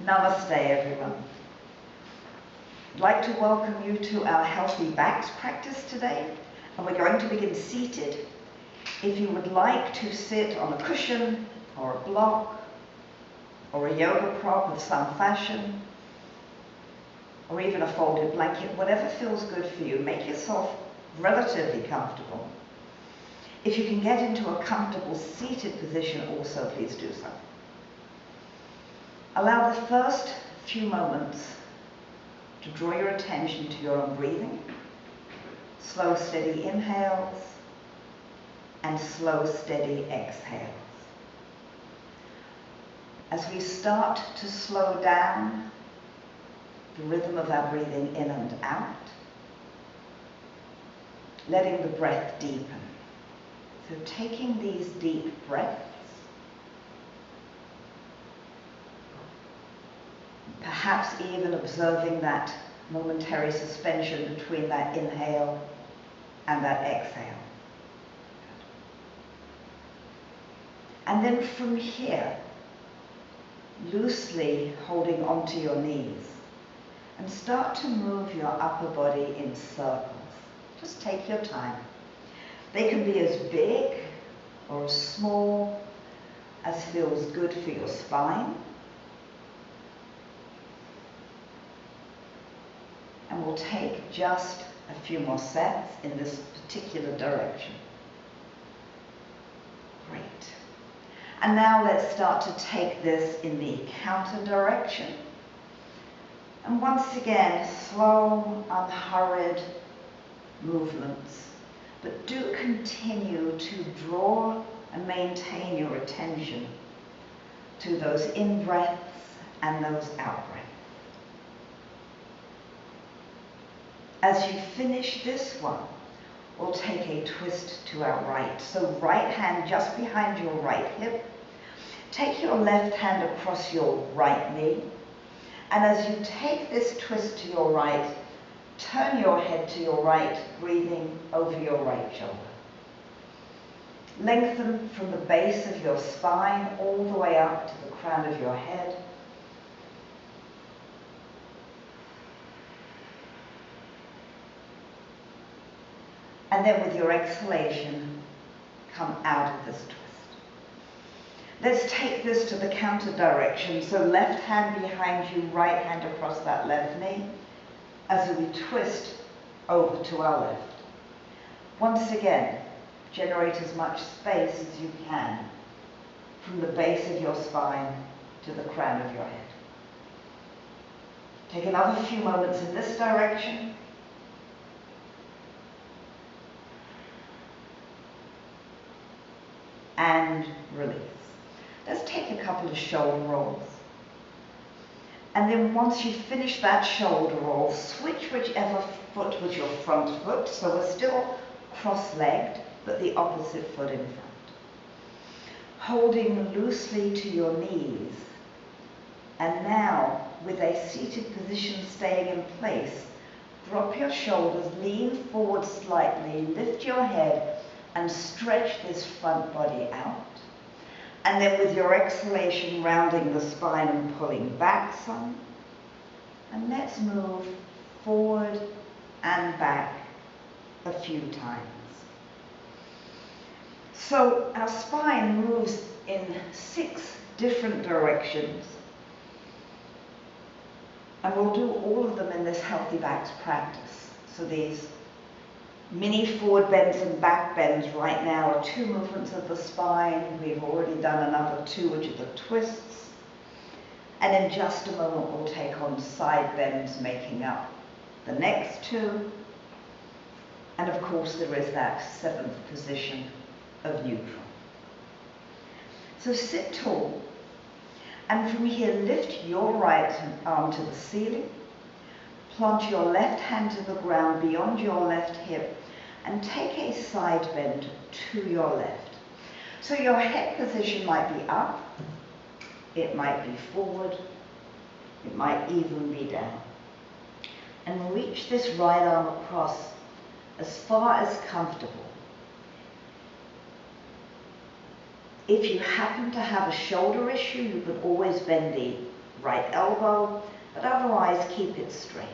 Namaste, everyone. I'd like to welcome you to our Healthy Backs practice today, and we're going to begin seated. If you would like to sit on a cushion or a block or a yoga prop of some fashion, or even a folded blanket, whatever feels good for you, make yourself relatively comfortable. If you can get into a comfortable seated position also, please do so. Allow the first few moments to draw your attention to your own breathing. Slow, steady inhales and slow, steady exhales. As we start to slow down the rhythm of our breathing in and out, letting the breath deepen. So taking these deep breaths, perhaps even observing that momentary suspension between that inhale and that exhale. And then from here, loosely holding onto your knees, and start to move your upper body in circles. Just take your time. They can be as big or as small as feels good for your spine. And we'll take just a few more sets in this particular direction. Great. And now let's start to take this in the counter direction. And once again, slow, unhurried movements. But do continue to draw and maintain your attention to those in-breaths and those out-breaths. As you finish this one, we'll take a twist to our right. So right hand just behind your right hip. Take your left hand across your right knee. And as you take this twist to your right, turn your head to your right, breathing over your right shoulder. Lengthen from the base of your spine all the way up to the crown of your head. And then with your exhalation, come out of this twist. Let's take this to the counter direction. So left hand behind you, right hand across that left knee, as we twist over to our left. Once again, generate as much space as you can from the base of your spine to the crown of your head. Take another few moments in this direction. And release. Let's take a couple of shoulder rolls. And then once you finish that shoulder roll, switch whichever foot was your front foot. So we're still cross-legged, but the opposite foot in front. Holding loosely to your knees. And now, with a seated position staying in place, drop your shoulders, lean forward slightly, lift your head, and stretch this front body out. And then with your exhalation, rounding the spine and pulling back some. And let's move forward and back a few times. So our spine moves in 6 different directions. And we'll do all of them in this Healthy Backs practice. So these mini forward bends and back bends right now are 2 movements of the spine. We've already done another 2, which are the twists. And in just a moment, we'll take on side bends, making up the next 2. And of course, there is that 7th position of neutral. So sit tall. And from here, lift your right arm to the ceiling. Plant your left hand to the ground beyond your left hip and take a side bend to your left. So your head position might be up, it might be forward, it might even be down. And reach this right arm across as far as comfortable. If you happen to have a shoulder issue, you can always bend the right elbow, but otherwise keep it straight.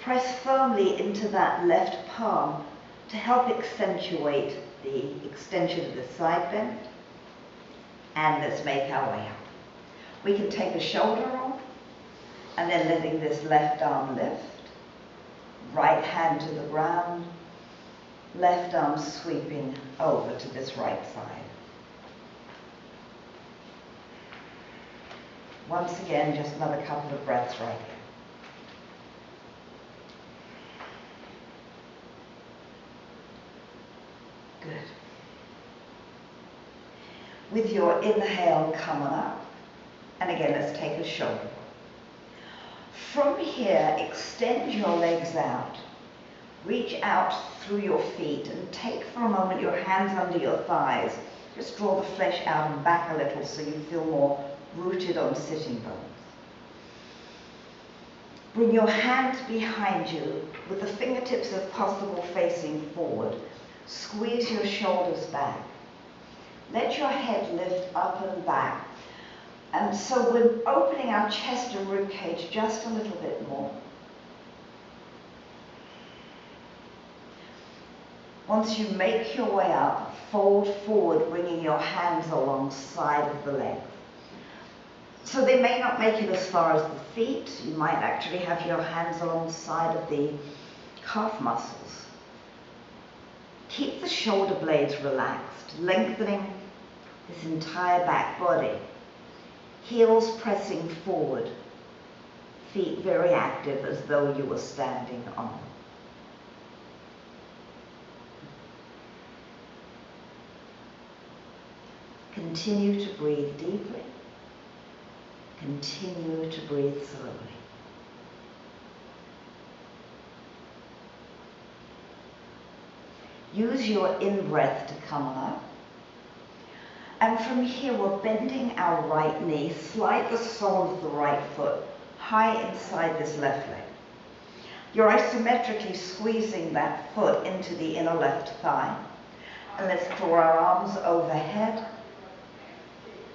Press firmly into that left palm to help accentuate the extension of the side bend. And let's make our way up. We can take a shoulder off, and then letting this left arm lift, right hand to the ground, left arm sweeping over to this right side. Once again, just another couple of breaths right here. Good. With your inhale coming up, and again, let's take a shoulder. From here, extend your legs out. Reach out through your feet and take for a moment your hands under your thighs. Just draw the flesh out and back a little so you feel more rooted on sitting bones. Bring your hands behind you with the fingertips if possible facing forward. Squeeze your shoulders back. Let your head lift up and back. And so we're opening our chest and rib cage just a little bit more. Once you make your way up, fold forward, bringing your hands alongside of the legs. So they may not make it as far as the feet. You might actually have your hands alongside of the calf muscles. Keep the shoulder blades relaxed, lengthening this entire back body. Heels pressing forward, feet very active as though you were standing on them. Continue to breathe deeply. Continue to breathe slowly. Use your in-breath to come up. And from here, we're bending our right knee. Slide the sole of the right foot high inside this left leg. You're isometrically squeezing that foot into the inner left thigh. And let's draw our arms overhead.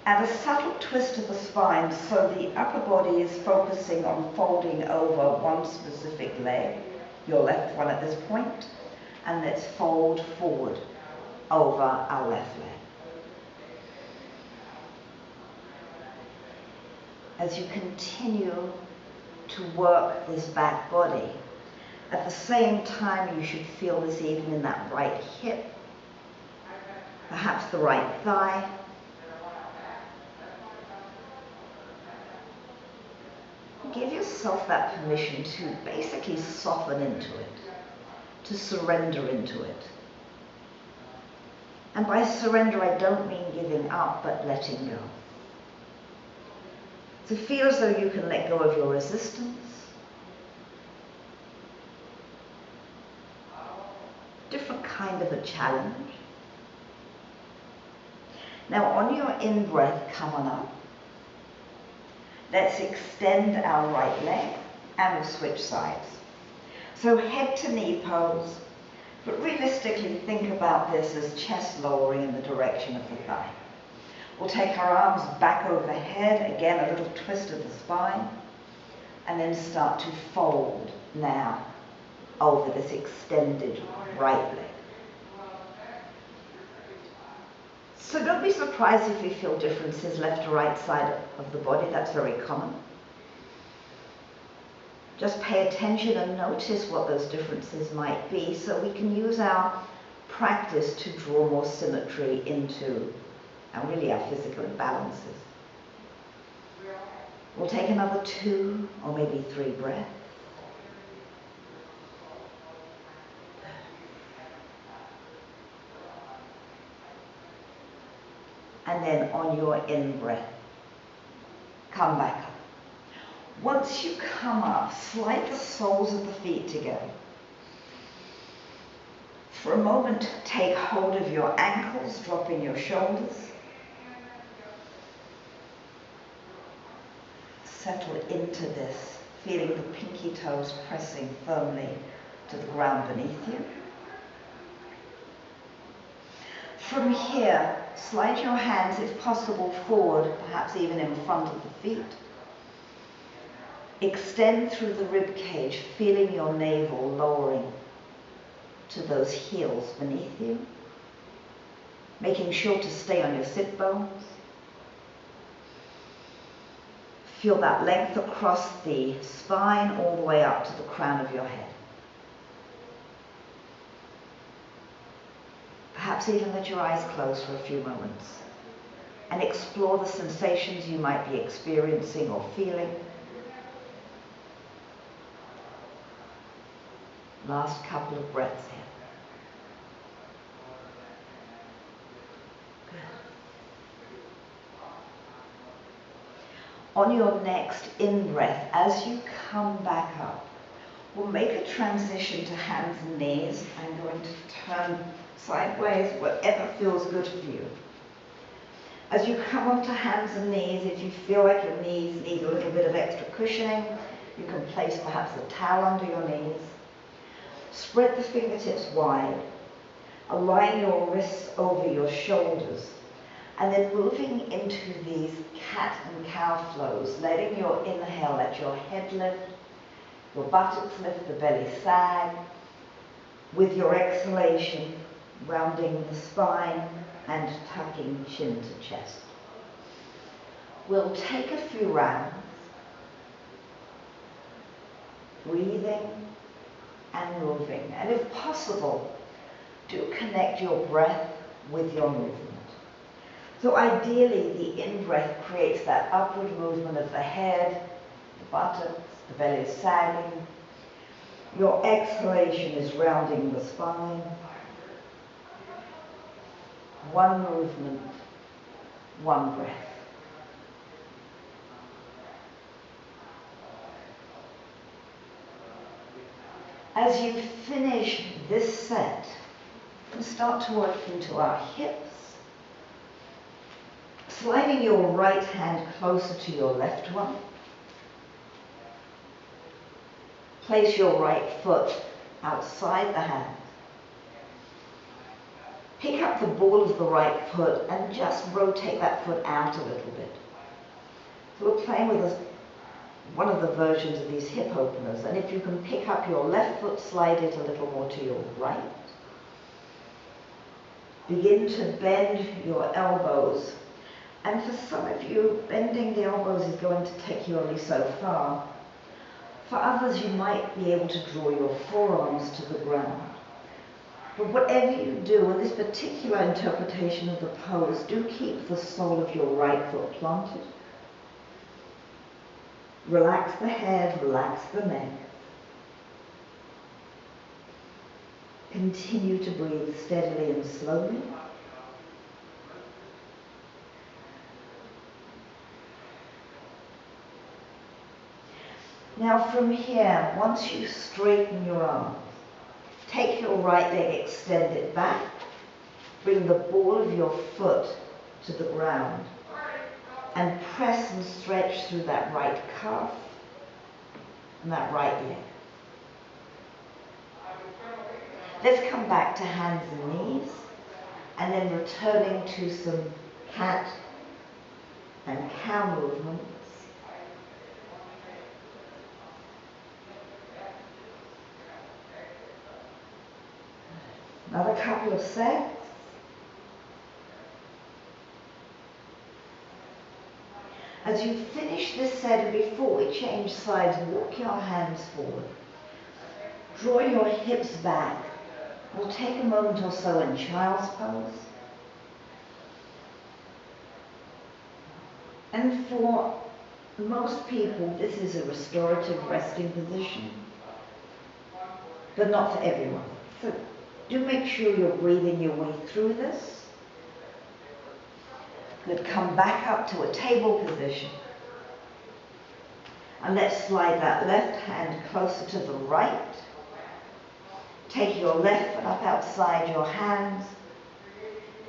Add a subtle twist of the spine so the upper body is focusing on folding over one specific leg, your left one at this point, and let's fold forward over our left leg. As you continue to work this back body, at the same time you should feel this even in that right hip, perhaps the right thigh. Give yourself that permission to basically soften into it, to surrender into it. And by surrender, I don't mean giving up, but letting go. So feel as though you can let go of your resistance. Different kind of a challenge. Now on your in-breath coming up, let's extend our right leg and we'll switch sides. So head to knee pose, but realistically think about this as chest lowering in the direction of the thigh. We'll take our arms back overhead, again a little twist of the spine, and then start to fold now over this extended right leg. So don't be surprised if you feel differences left to right side of the body. That's very common. Just pay attention and notice what those differences might be so we can use our practice to draw more symmetry into really our physical imbalances. We'll take another 2 or maybe 3 breaths. And then on your in-breath, come back up. Once you come up, slide the soles of the feet together. For a moment, take hold of your ankles, dropping your shoulders. Settle into this, feeling the pinky toes pressing firmly to the ground beneath you. From here, slide your hands, if possible, forward, perhaps even in front of the feet. Extend through the rib cage, feeling your navel lowering to those heels beneath you, making sure to stay on your sit bones. Feel that length across the spine all the way up to the crown of your head. Perhaps even let your eyes close for a few moments and explore the sensations you might be experiencing or feeling. Last couple of breaths here. Good. On your next in-breath, as you come back up, we'll make a transition to hands and knees. I'm going to turn sideways, whatever feels good for you. As you come onto hands and knees, if you feel like your knees need a little bit of extra cushioning, you can place perhaps a towel under your knees. Spread the fingertips wide. Align your wrists over your shoulders. And then moving into these cat and cow flows, letting your inhale, let your head lift, your buttocks lift, the belly sag. With your exhalation, rounding the spine and tucking chin to chest. We'll take a few rounds, breathing and moving. And if possible, do connect your breath with your movement. So ideally, the in-breath creates that upward movement of the head, the buttocks, the belly is sagging. Your exhalation is rounding the spine. One movement, one breath. As you finish this set, we'll start to work into our hips. Sliding your right hand closer to your left one. Place your right foot outside the hand. Pick up the ball of the right foot and just rotate that foot out a little bit. So we're playing with one of the versions of these hip openers, and if you can pick up your left foot, slide it a little more to your right. Begin to bend your elbows. And for some of you, bending the elbows is going to take you only so far. For others, you might be able to draw your forearms to the ground. But whatever you do in this particular interpretation of the pose, do keep the sole of your right foot planted. Relax the head, relax the neck. Continue to breathe steadily and slowly. Now from here, once you straighten your arms, take your right leg, extend it back. Bring the ball of your foot to the ground and press and stretch through that right calf and that right leg. Let's come back to hands and knees and then returning to some cat and cow movements. Another couple of sets. As you finish this set, and before we change sides, walk your hands forward. Draw your hips back. We'll take a moment or so in child's pose. And for most people, this is a restorative resting position, but not for everyone. So do make sure you're breathing your way through this. Good, come back up to a table position. And let's slide that left hand closer to the right. Take your left foot up outside your hands.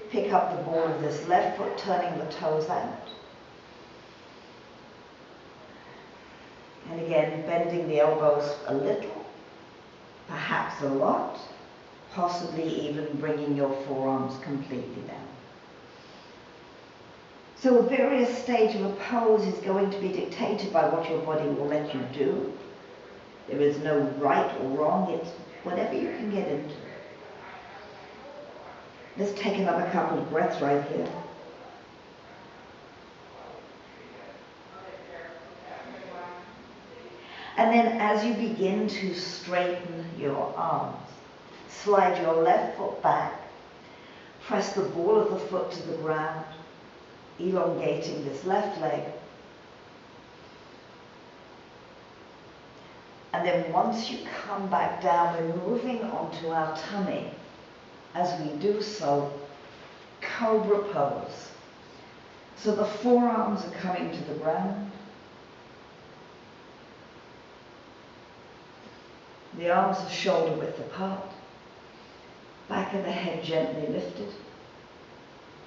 Pick up the ball of this left foot, turning the toes out. And again, bending the elbows a little, perhaps a lot, possibly even bringing your forearms completely down. So a various stage of a pose is going to be dictated by what your body will let you do. There is no right or wrong, it's whatever you can get into. Let's take another couple of breaths right here. And then as you begin to straighten your arms, slide your left foot back, press the ball of the foot to the ground, elongating this left leg. And then once you come back down, we're moving onto our tummy. As we do so, cobra pose. So the forearms are coming to the ground. The arms are shoulder width apart. Back of the head gently lifted.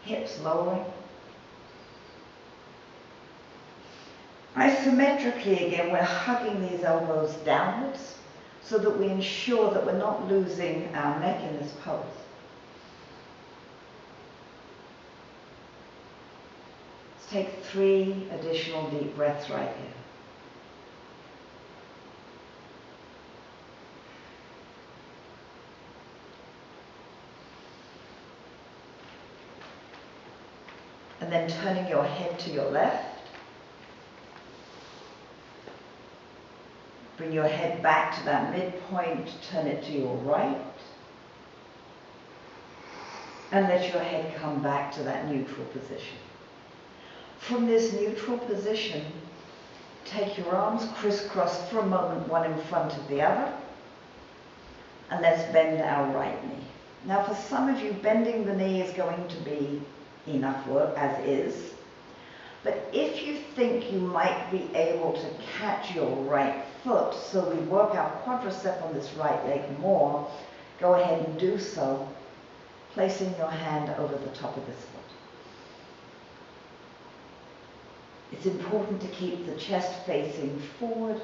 Hips lowering. Isometrically again, we're hugging these elbows downwards so that we ensure that we're not losing our neck in this pose. Let's take 3 additional deep breaths right here. And then turning your head to your left. Bring your head back to that midpoint, turn it to your right. And let your head come back to that neutral position. From this neutral position, take your arms crisscross for a moment, one in front of the other. And let's bend our right knee. Now for some of you, bending the knee is going to be enough work as is. But if you think you might be able to catch your right foot, so we work our quadricep on this right leg more, go ahead and do so, placing your hand over the top of this foot. It's important to keep the chest facing forward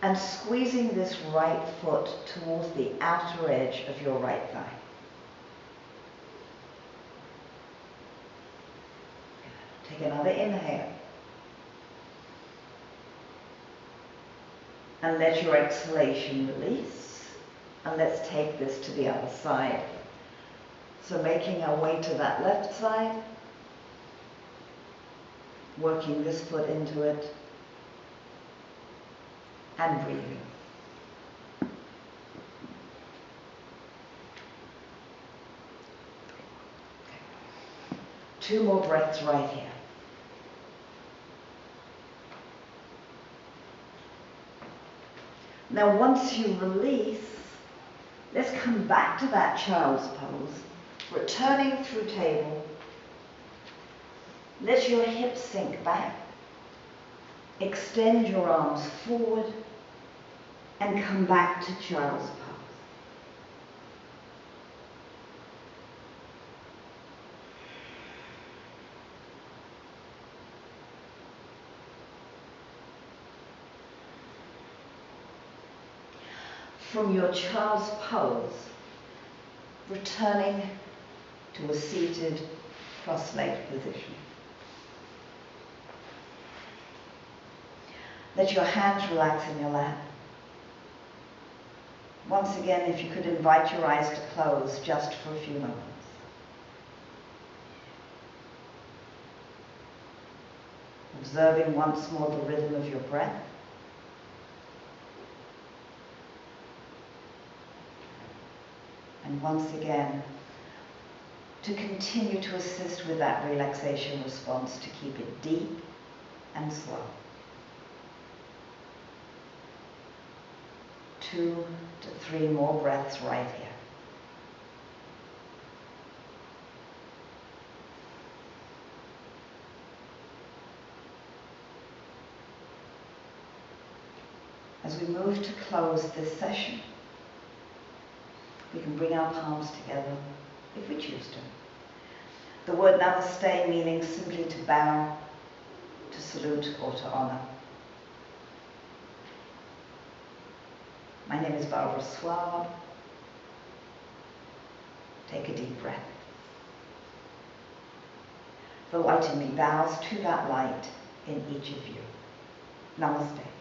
and squeezing this right foot towards the outer edge of your right thigh. Take another inhale. And let your exhalation release. And let's take this to the other side. So making our way to that left side, working this foot into it, and breathing. Okay. 2 more breaths right here. Now once you release, let's come back to that child's pose, returning through table. Let your hips sink back. Extend your arms forward and come back to child's pose. From your child's pose, returning to a seated cross-legged position. Let your hands relax in your lap. Once again, if you could invite your eyes to close just for a few moments. Observing once more the rhythm of your breath. And once again, to continue to assist with that relaxation response, to keep it deep and slow. 2 to 3 more breaths right here. As we move to close this session, we can bring our palms together if we choose to. The word namaste meaning simply to bow, to salute, or to honor. My name is Barbara Swab. Take a deep breath. for lighting me vows to that light in each of you. Namaste.